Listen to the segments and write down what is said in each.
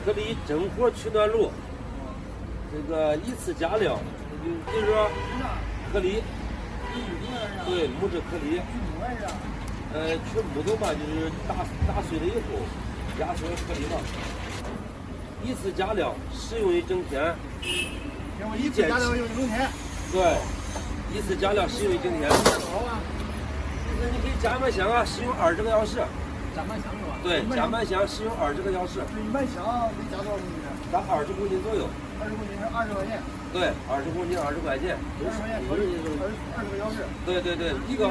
颗粒真火取暖炉，这个一次加料，就是说颗粒，对，木质颗粒，取木头嘛，就是打碎了以后压成颗粒嘛。一次加料，使用一整天。一次加料用一整天。对，一次加料使用一整天。好啊。就是你可以加满箱啊，使用20个小时。加满箱是吧？对，加满箱使用20个小时。一满箱得加多少公斤？加20公斤左右。20公斤是20块钱。对，20公斤20块钱。20块钱20个小时。对，一个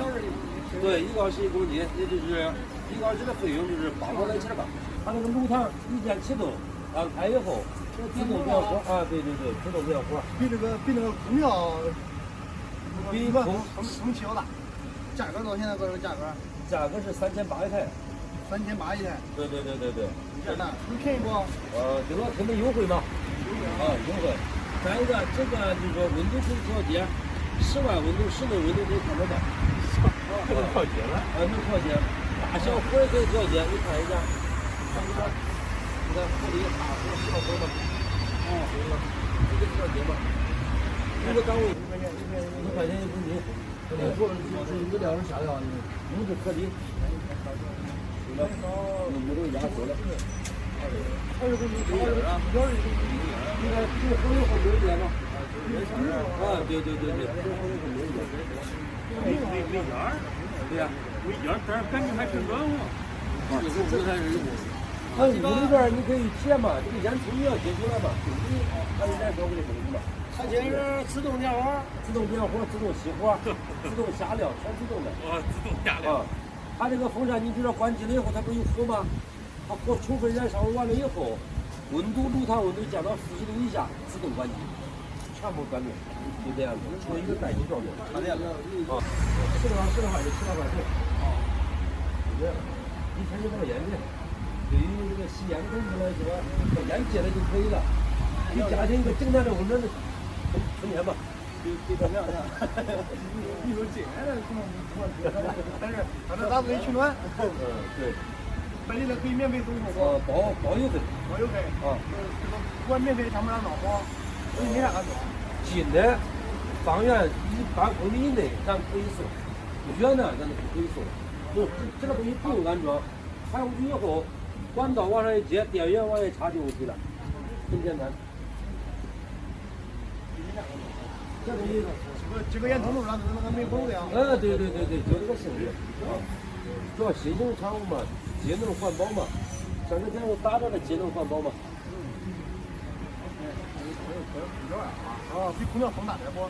小时1公斤，也就是1个小时的费用就是800来钱吧。它那个炉膛一键启动，按开以后自动变火啊，对，自动变火。比那个空调，比空气要大。价格到现在多少价格？价格是3800一台。3800一台。对。有点大，能便宜不？这个肯定优惠嘛。优惠。再一个，这个就是说温度可以调节，室外温度、室内温度可以看得到。能调节了？能调节，大小火也可以调节，你看一下。你看火力大火小火嘛。这个调节嘛。一个单位1块钱1公斤。就是这料是下料，木质颗粒。木头压缩了。20公斤，1小时应该这火有好多点嘛。对。没烟。对呀。没烟，但是感觉还挺暖和。它屋里边你可以接嘛，这个烟囱你要接出来嘛，它是燃烧给你东西嘛。它这是自动点火，自动熄火，自动下料，全自动的。自动下料。它这个风扇你比如说关机了以后，它不是有火吗？它火充分燃烧完了以后，炉膛温度降到40度以下，自动关机，全部关闭，就这样子，做一个待机状态。插电了。10的话就7万块钱。就这样，1000就包烟的。对于这个吸烟工具来说，烟戒了就可以了。你加进一个简单的温暖的春天吧。给它亮亮。你说戒了可能不管戒了，但是它这打可以取暖。对。本地的可以免费送货。包邮费。包邮费。这个不管免费上不上闹火，所以没啥可说。近的方圆100公里以内咱可以送，远的咱就不可以送。这个东西不用安装，插上去以后，管道往上一接，电源往上一插就 OK 了，很简单。这东西这个烟通路上就是那个煤口子呀。对，就这个性质。主要新型产物嘛，节能环保嘛，像这天我打着的节能环保嘛。比空调风大点不？